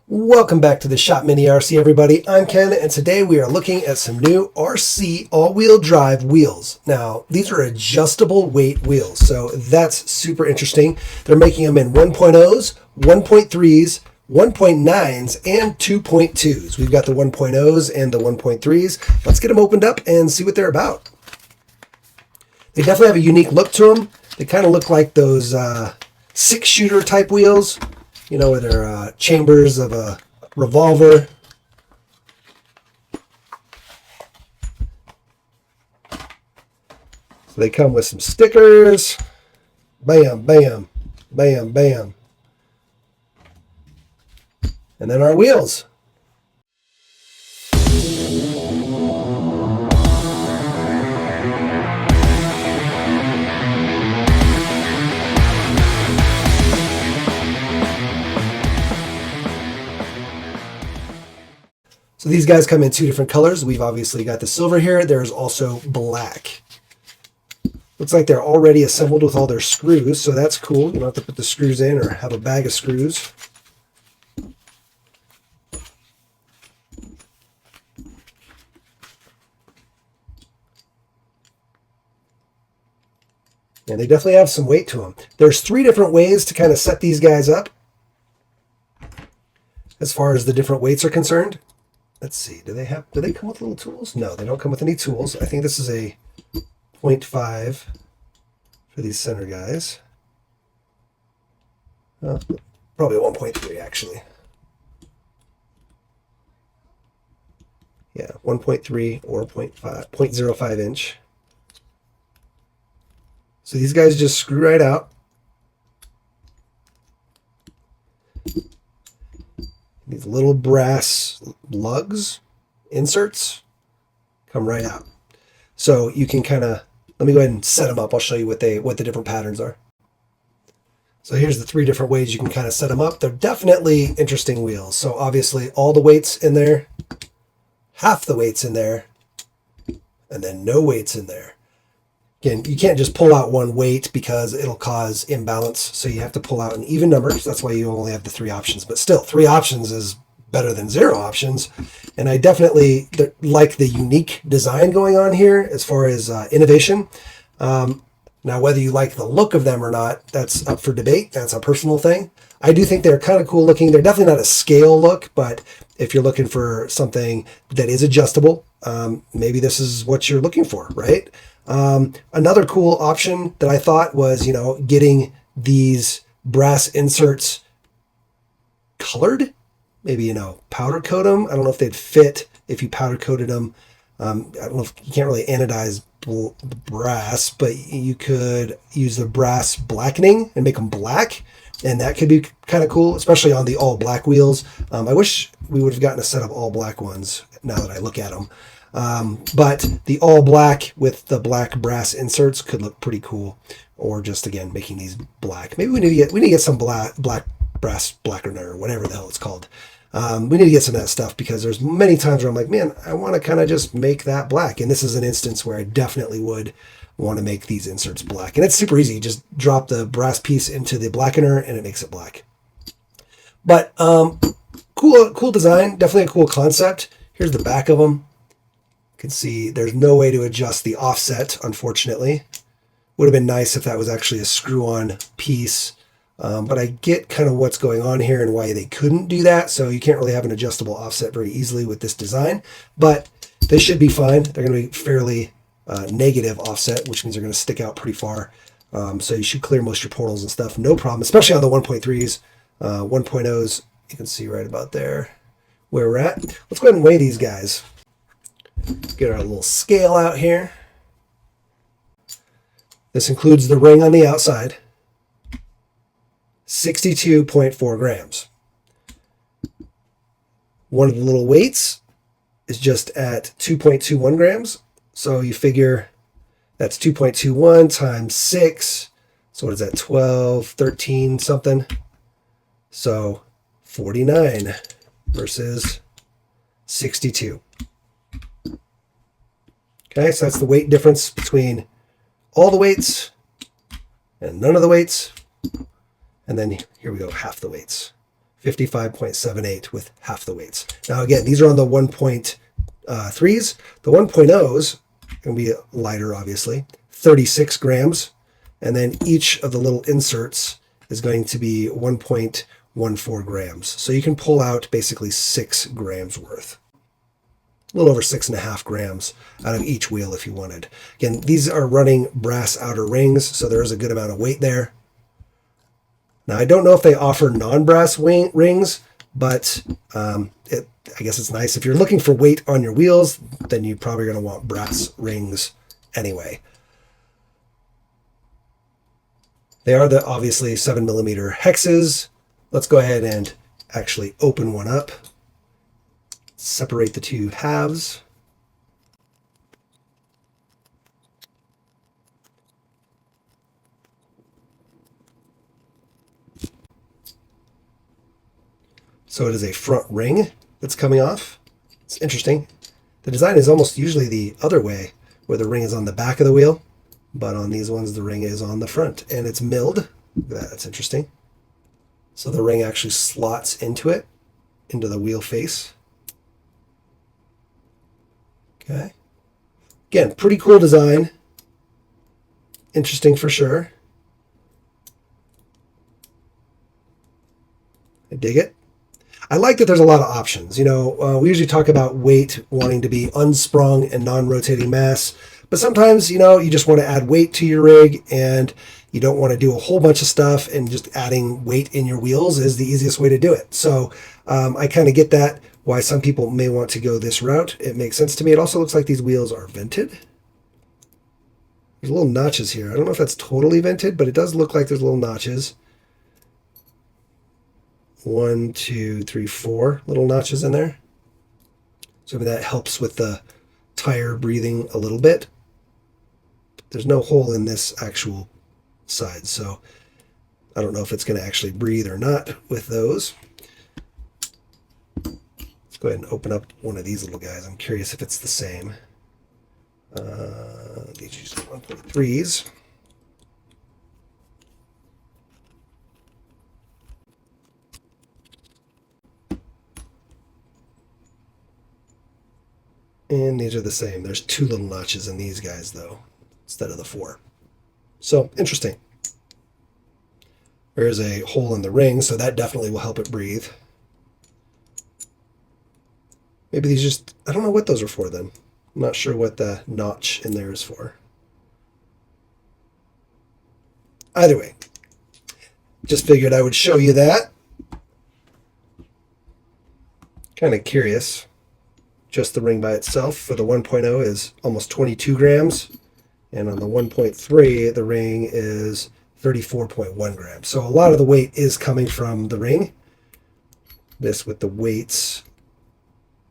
Welcome back to the Shop Mini RC, everybody. I'm Ken, and today we are looking at some new RC all-wheel drive wheels. Now, these are adjustable weight wheels, so that's super interesting. They're making them in 1.0s, 1.3s, 1.9s, and 2.2s. We've got the 1.0s and the 1.3s. Let's get them opened up and see what they're about. They definitely have a unique look to them. They kind of look like those six-shooter type wheels. You know, where they're chambers of a revolver. So they come with some stickers. Bam, bam, bam, bam. And then our wheels. So these guys come in two different colors. We've obviously got the silver here. There's also black. Looks like they're already assembled with all their screws, so that's cool. You don't have to put the screws in or have a bag of screws. And they definitely have some weight to them. There's three different ways to kind of set these guys up as far as the different weights are concerned. Let's see, do they come with little tools? No, they don't come with any tools. I think this is a 0.5 for these center guys. Probably 1.3 actually. Yeah, 1.3 or 0.5 inch. So these guys just screw right out. These little brass lugs, inserts, come right out. So you can kind of, let me go ahead and set them up. I'll show you what the different patterns are. So here's the three different ways you can kind of set them up. They're definitely interesting wheels. So obviously all the weights in there, half the weights in there, and then no weights in there. Again, you can't just pull out one weight because it'll cause imbalance. So you have to pull out an even number. So that's why you only have the three options. But still, three options is better than zero options. And I definitely like the unique design going on here as far as innovation. Now, whether you like the look of them or not, that's up for debate. That's a personal thing. I do think they're kind of cool looking. They're definitely not a scale look, but if you're looking for something that is adjustable, maybe this is what you're looking for, right? Another cool option that I thought was, getting these brass inserts colored, maybe, powder coat them. I don't know if they'd fit if you powder coated them. I don't know if you can't really anodize brass, but you could use the brass blackening and make them black. And that could be kind of cool, especially on the all black wheels. I wish we would have gotten a set of all black ones now that I look at them. But the all black with the black brass inserts could look pretty cool. Or just, again, making these black. Maybe we need to get some black brass blackener or whatever the hell it's called. We need to get some of that stuff because there's many times where I'm like, man, I want to kind of just make that black. And this is an instance where I definitely would want to make these inserts black. And it's super easy. You just drop the brass piece into the blackener and it makes it black. But cool design. Definitely a cool concept. Here's the back of them. You can see there's no way to adjust the offset, unfortunately. Would have been nice if that was actually a screw-on piece. But I get kind of what's going on here and why they couldn't do that. So you can't really have an adjustable offset very easily with this design. But they should be fine. They're going to be fairly negative offset, which means they're going to stick out pretty far. So you should clear most of your portals and stuff. No problem, especially on the 1.3s. 1.0s, you can see right about there where we're at. Let's go ahead and weigh these guys. Get our little scale out here. This includes the ring on the outside. 62.4 grams. One of the little weights is just at 2.21 grams. So you figure that's 2.21 times 6. So what is that, 12, 13 something? So 49 versus 62. Okay, so that's the weight difference between all the weights and none of the weights. And then here we go, half the weights. 55.78 with half the weights. Now again, these are on the 1.3s. The 1.0s can be lighter, obviously, 36 grams. And then each of the little inserts is going to be 1.14 grams. So you can pull out basically 6 grams worth. A little over 6.5 grams out of each wheel if you wanted. Again, these are running brass outer rings, so there is a good amount of weight there. Now, I don't know if they offer non-brass rings, but I guess it's nice. If you're looking for weight on your wheels, then you're probably going to want brass rings anyway. They are the obviously 7mm hexes. Let's go ahead and actually open one up. Separate the two halves. So it is a front ring that's coming off. It's interesting. The design is almost usually the other way, where the ring is on the back of the wheel, but on these ones the ring is on the front, and it's milled. Look at that, that's interesting. So the ring actually slots into it, into the wheel face. Okay. Again, pretty cool design. Interesting for sure. I dig it. I like that there's a lot of options. You know, we usually talk about weight wanting to be unsprung and non-rotating mass, but sometimes, you know, you just want to add weight to your rig and you don't want to do a whole bunch of stuff, and just adding weight in your wheels is the easiest way to do it. So I kind of get that, why some people may want to go this route. It makes sense to me. It also looks like these wheels are vented. There's little notches here. I don't know if that's totally vented, but it does look like there's little notches. 1, 2, 3, 4 little notches in there. So maybe that helps with the tire breathing a little bit. There's no hole in this actual side, so I don't know if it's going to actually breathe or not with those. Let's go ahead and open up one of these little guys. I'm curious if it's the same. These are 1.3s. And these are the same. There's 2 little notches in these guys, though, instead of the 4. So, interesting. There is a hole in the ring, so that definitely will help it breathe. Maybe these just, I don't know what those are for then. I'm not sure what the notch in there is for. Either way, just figured I would show you that. Kind of curious. Just the ring by itself for the 1.0 is almost 22 grams. And on the 1.3, the ring is 34.1 grams. So a lot of the weight is coming from the ring. This with the weights,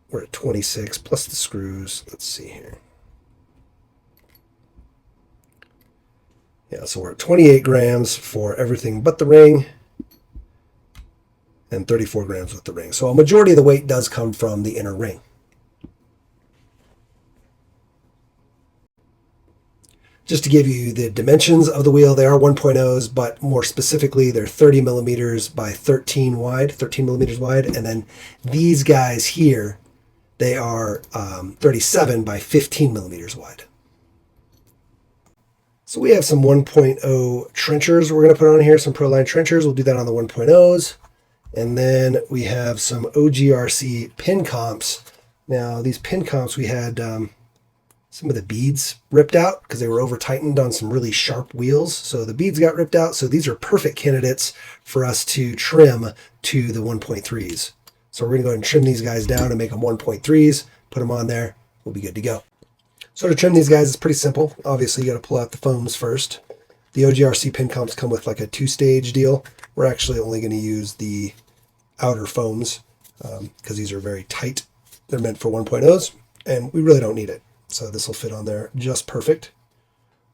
we're at 26 plus the screws. Let's see here. Yeah, so we're at 28 grams for everything but the ring, and 34 grams with the ring. So a majority of the weight does come from the inner ring. Just to give you the dimensions of the wheel, they are 1.0s, but more specifically, they're 30 millimeters by 13 millimeters wide. And then these guys here, they are 37 by 15 millimeters wide. So we have some 1.0 trenchers we're going to put on here, some Proline trenchers. We'll do that on the 1.0s. And then we have some OGRC Pincomps. Now, these Pincomps, we had some of the beads ripped out because they were over tightened on some really sharp wheels. So the beads got ripped out. So these are perfect candidates for us to trim to the 1.3s. So we're going to go ahead and trim these guys down and make them 1.3s, put them on there. We'll be good to go. So to trim these guys is pretty simple. Obviously, you got to pull out the foams first. The OGRC Pincomps come with like a 2-stage deal. We're actually only going to use the outer foams because these are very tight. They're meant for 1.0s, and we really don't need it. So this will fit on there just perfect.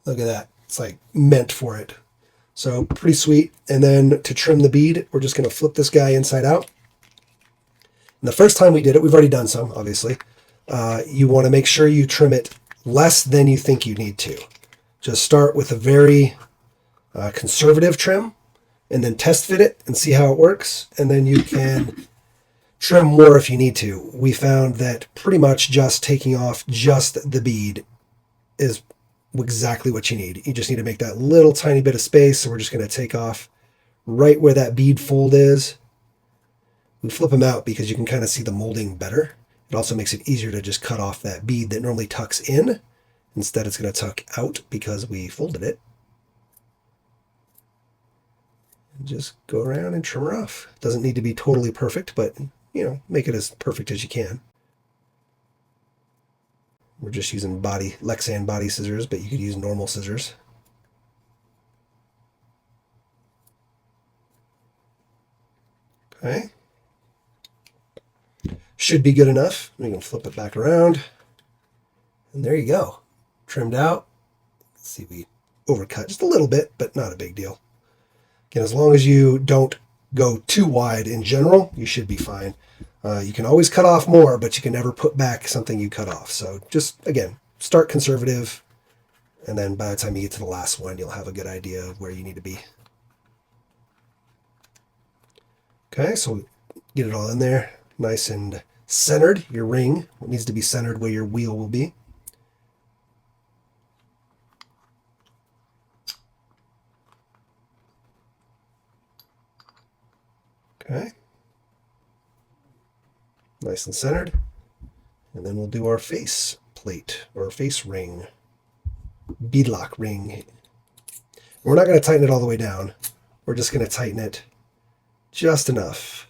Look at that. It's like meant for it. So pretty sweet. And then to trim the bead, we're just going to flip this guy inside out. And the first time we did it, we've already done some, obviously. You want to make sure you trim it less than you think you need to. Just start with a very conservative trim, and then test fit it and see how it works. And then you can trim more if you need to. We found that pretty much just taking off just the bead is exactly what you need. You just need to make that little tiny bit of space. So we're just going to take off right where that bead fold is. We flip them out because you can kind of see the molding better. It also makes it easier to just cut off that bead that normally tucks in. Instead, it's going to tuck out because we folded it. And just go around and trim her off. It doesn't need to be totally perfect, but make it as perfect as you can. We're just using Lexan body scissors, but you could use normal scissors. Okay. Should be good enough. We can flip it back around. And there you go. Trimmed out. Let's see, we overcut just a little bit, but not a big deal. Again, as long as you don't go too wide in general, you should be fine. You can always cut off more, but you can never put back something you cut off. So just, again, start conservative, and then by the time you get to the last one, you'll have a good idea of where you need to be. Okay, so get it all in there, nice and centered. Your ring needs to be centered where your wheel will be. Okay. Nice and centered. And then we'll do our face plate or face ring, beadlock ring. We're not going to tighten it all the way down. We're just going to tighten it just enough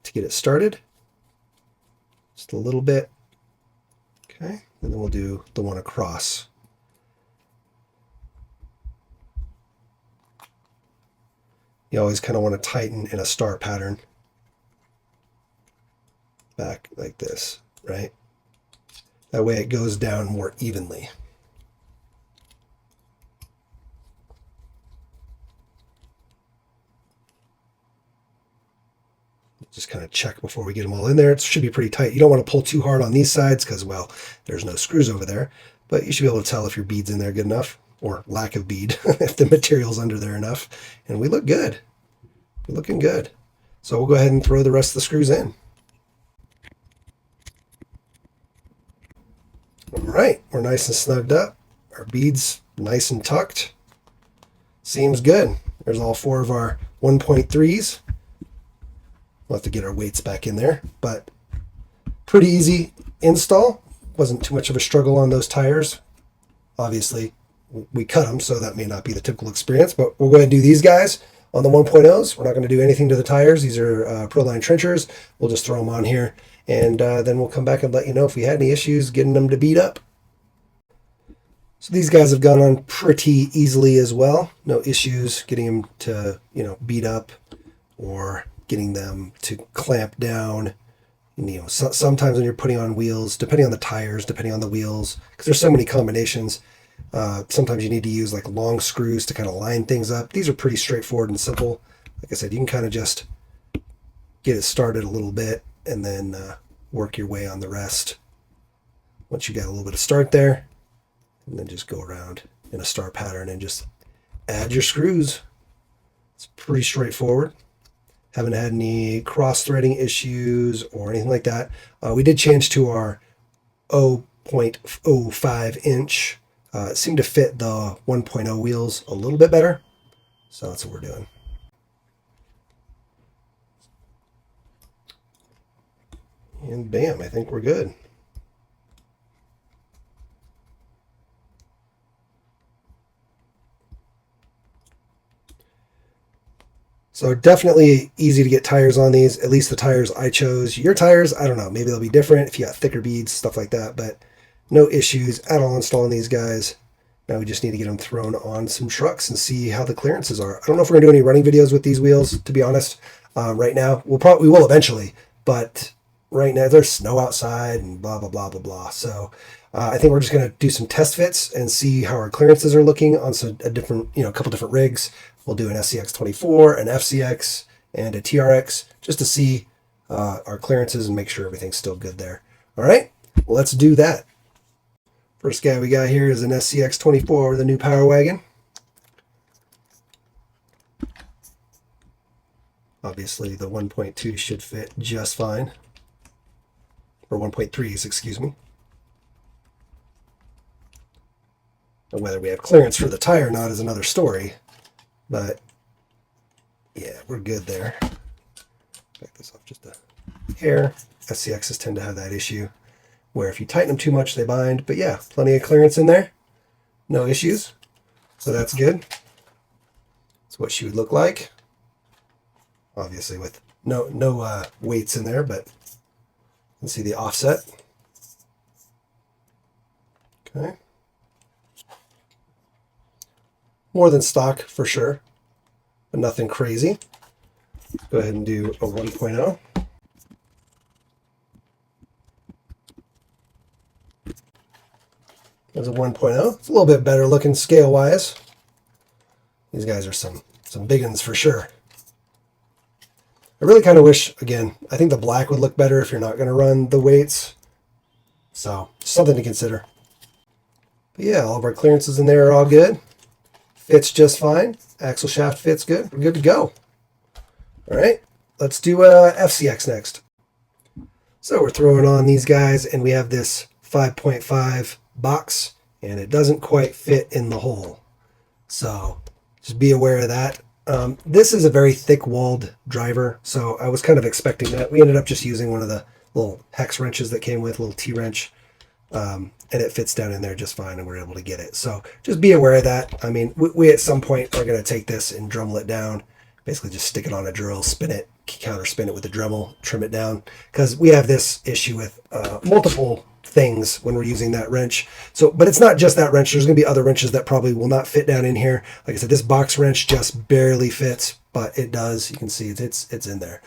to get it started. Just a little bit. Okay. And then we'll do the one across. You always kind of want to tighten in a star pattern. Back like this, right? That way it goes down more evenly. Just kind of check before we get them all in there. It should be pretty tight. You don't want to pull too hard on these sides because, well, there's no screws over there. But you should be able to tell if your bead's in there good enough, or lack of bead, if the material's under there enough. And we look good. We're looking good. So we'll go ahead and throw the rest of the screws in. All right, we're nice and snugged up. Our beads nice and tucked. Seems good. There's all 4 of our 1.3s. We'll have to get our weights back in there, but pretty easy install. Wasn't too much of a struggle on those tires. Obviously, we cut them, so that may not be the typical experience, but we'll go ahead and do these guys on the 1.0s. We're not going to do anything to the tires. These are Proline trenchers. We'll just throw them on here, and then we'll come back and let you know if we had any issues getting them to bead up. So these guys have gone on pretty easily as well. No issues getting them to, bead up or getting them to clamp down. Sometimes when you're putting on wheels, depending on the tires, depending on the wheels, because there's so many combinations, sometimes you need to use like long screws to kind of line things up. These are pretty straightforward and simple. Like I said, you can kind of just get it started a little bit and then work your way on the rest. Once you got a little bit of start there, and then just go around in a star pattern and just add your screws. It's pretty straightforward. Haven't had any cross-threading issues or anything like that. We did change to our 0.05 inch. It seemed to fit the 1.0 wheels a little bit better. So that's what we're doing. And bam, I think we're good. So definitely easy to get tires on these, at least the tires I chose. Your tires, I don't know, maybe they'll be different if you got thicker beads, stuff like that, but no issues at all installing these guys. Now we just need to get them thrown on some trucks and see how the clearances are. I don't know if we're gonna do any running videos with these wheels, to be honest. Right now, we will eventually, but right now there's snow outside and blah, blah, blah, blah, blah. So I think we're just gonna do some test fits and see how our clearances are looking on a couple different rigs. We'll do an SCX24, an FCX, and a TRX just to see our clearances and make sure everything's still good there. All right, well, let's do that. First guy we got here is an SCX24 with a new power wagon. Obviously, the 1.2 should fit just fine. Or 1.3s, excuse me. And whether we have clearance for the tire or not is another story. But yeah, we're good there. Back this off just a hair. SCXs tend to have that issue where if you tighten them too much, they bind. But yeah, plenty of clearance in there. No issues. So that's good. That's what she would look like. Obviously with no weights in there, but you can see the offset. Okay. More than stock for sure, but nothing crazy. Go ahead and do a 1.0. There's a 1.0. It's a little bit better looking scale wise. These guys are some big ones for sure. I really kind of wish, again, I think the black would look better if you're not going to run the weights. So, something to consider. But yeah, all of our clearances in there are all good. Fits just fine. Axle shaft fits good. We're good to go. All right, let's do FCX next. So we're throwing on these guys, and we have this 5.5 box, and it doesn't quite fit in the hole. So just be aware of that. This is a very thick-walled driver, so I was kind of expecting that. We ended up just using one of the little hex wrenches that came with, a little T-wrench, and it fits down in there just fine, and we're able to get it. So just be aware of that. I mean, we at some point are going to take this and Dremel it down, basically just stick it on a drill, spin it, counter spin it with a Dremel, trim it down, because we have this issue with multiple things when we're using that wrench. So, but it's not just that wrench. There's going to be other wrenches that probably will not fit down in here. Like I said, this box wrench just barely fits, but it does. You can see it's in there.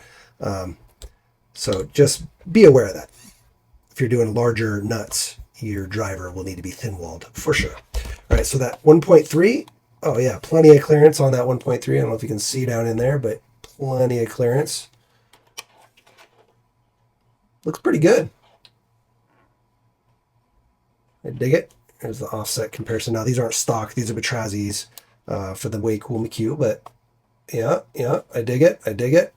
So just be aware of that. If you're doing larger nuts, your driver will need to be thin-walled for sure. All right, so that 1.3, oh yeah, plenty of clearance on that 1.3. I don't know if you can see down in there, but plenty of clearance. Looks pretty good. I dig it. There's the offset comparison. Now, these aren't stock. These are Batrazzi's for the Way Cool McHugh, but yeah, I dig it. I dig it.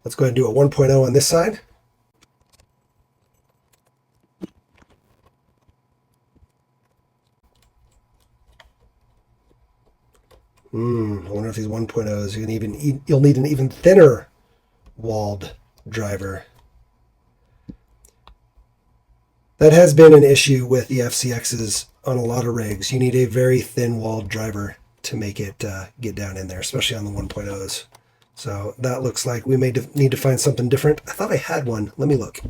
Let's go ahead and do a 1.0 on this side. I wonder if these 1.0s, you'll need an even thinner walled driver. That has been an issue with the FCXs on a lot of rigs. You need a very thin-walled driver to make it get down in there, especially on the 1.0s. So that looks like we may need to find something different. I thought I had one. Let me look.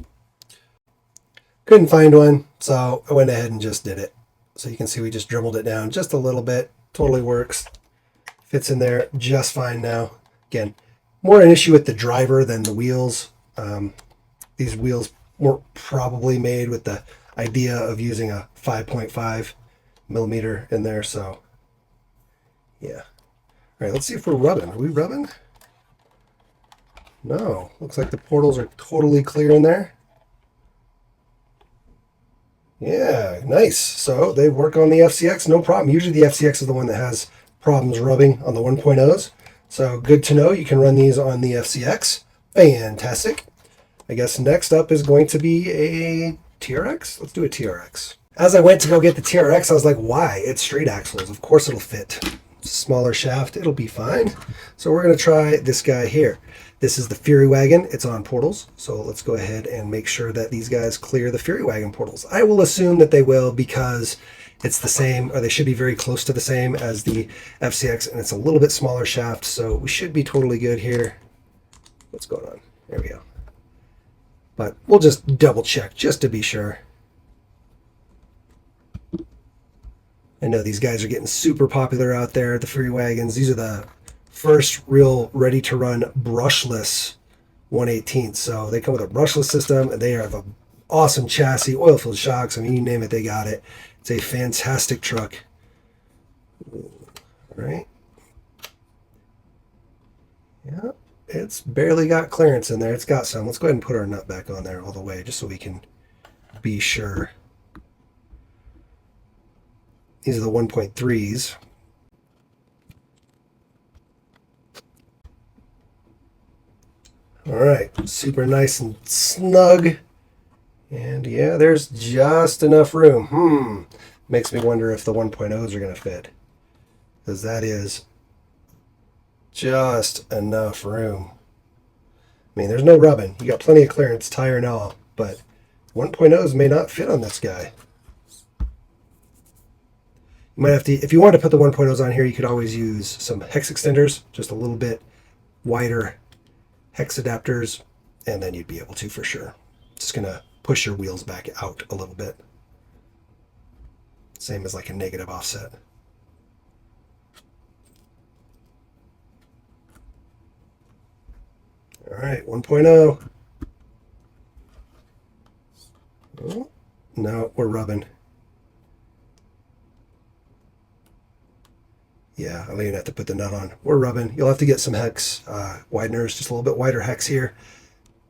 Couldn't find one, so I went ahead and just did it. So you can see we just dremeled it down just a little bit. Totally works. Fits in there just fine now. Again, more an issue with the driver than the wheels. These wheels were probably made with the idea of using a 5.5 millimeter in there. So yeah. All right, let's see if we're rubbing. Are we rubbing? No, looks like the portals are totally clear in there. Yeah, nice. So they work on the FCX, no problem. Usually the FCX is the one that has problems rubbing on the 1.0s. So good to know. You can run these on the FCX. Fantastic. I guess next up is going to be a TRX. Let's do a TRX. As I went to go get the TRX, I was like, why? It's straight axles. Of course it'll fit. Smaller shaft, it'll be fine. So we're going to try this guy here. This is the Fury Wagon. It's on portals. So let's go ahead and make sure that these guys clear the Fury Wagon portals. I will assume that they will because it's the same, or they should be very close to the same as the FCX, and it's a little bit smaller shaft. So we should be totally good here. What's going on? There we go. But we'll just double check just to be sure. I know these guys are getting super popular out there, the Fury Wagons. These are the first real ready-to-run brushless 1/18. So they come with a brushless system, and they have an awesome chassis, oil-filled shocks. I mean, you name it, they got it. It's a fantastic truck. All right. Yeah, it's barely got clearance in there. It's got some. Let's go ahead and put our nut back on there all the way, just so we can be sure. These are the 1.3s. All right, super nice and snug. And yeah, there's just enough room. Makes me wonder if the 1.0s are going to fit, because that is just enough room. I mean, there's no rubbing. You got plenty of clearance, tire and all, but 1.0s may not fit on this guy. You might have to, if you want to put the 1.0s on here, you could always use some hex extenders, just a little bit wider hex adapters, and then you'd be able to for sure. Just going to push your wheels back out a little bit. Same as like a negative offset. All right, 1.0. Oh, no, we're rubbing. Yeah, I'll even have to put the nut on. We're rubbing. You'll have to get some hex wideners, just a little bit wider hex here.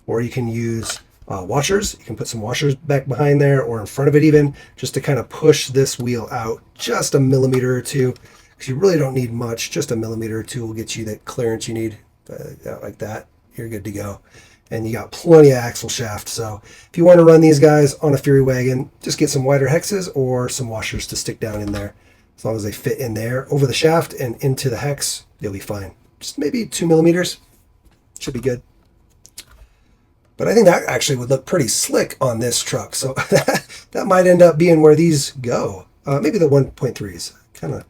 Or you can use washers. You can put some washers back behind there or in front of it even, just to kind of push this wheel out just a millimeter or two. Because you really don't need much. Just a millimeter or two will get you the clearance you need. Like that, you're good to go. And you got plenty of axle shaft. So if you want to run these guys on a Fury wagon, just get some wider hexes or some washers to stick down in there. As long as they fit in there over the shaft and into the hex, you'll be fine. Just maybe 2 millimeters. Should be good. But I think that actually would look pretty slick on this truck. So that might end up being where these go. Maybe the 1.3s. Kind of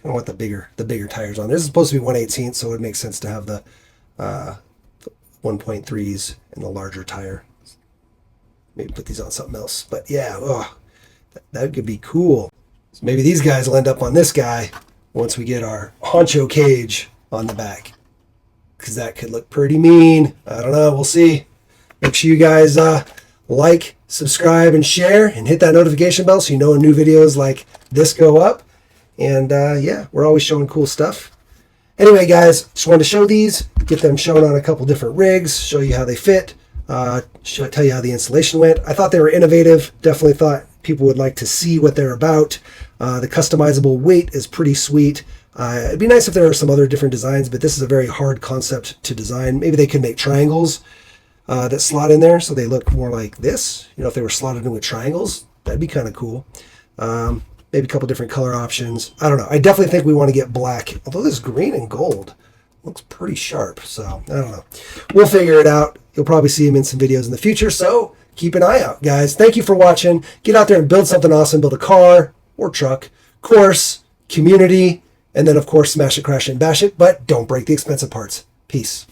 want the bigger tires on. This is supposed to be 1/18, so it would make sense to have the 1.3s and the larger tire. Maybe put these on something else. But yeah, that could be cool. So maybe these guys will end up on this guy once we get our honcho cage on the back. Because that could look pretty mean. I don't know. We'll see. Make sure you guys like, subscribe, and share. And hit that notification bell so you know when new videos like this go up. And yeah, we're always showing cool stuff. Anyway, guys, just wanted to show these. Get them shown on a couple different rigs. Show you how they fit. Tell you how the installation went. I thought they were innovative. Definitely thought people would like to see what they're about. The customizable weight is pretty sweet. It'd be nice if there were some other different designs, but this is a very hard concept to design. Maybe they could make triangles that slot in there so they look more like this. You know, if they were slotted in with triangles, that'd be kind of cool. Maybe a couple different color options. I don't know. I definitely think we want to get black, although this green and gold looks pretty sharp. So I don't know. We'll figure it out. You'll probably see them in some videos in the future. So keep an eye out, guys. Thank you for watching. Get out there and build something awesome. Build a car or truck, course, community, and then, of course, smash it, crash it, and bash it. But don't break the expensive parts. Peace.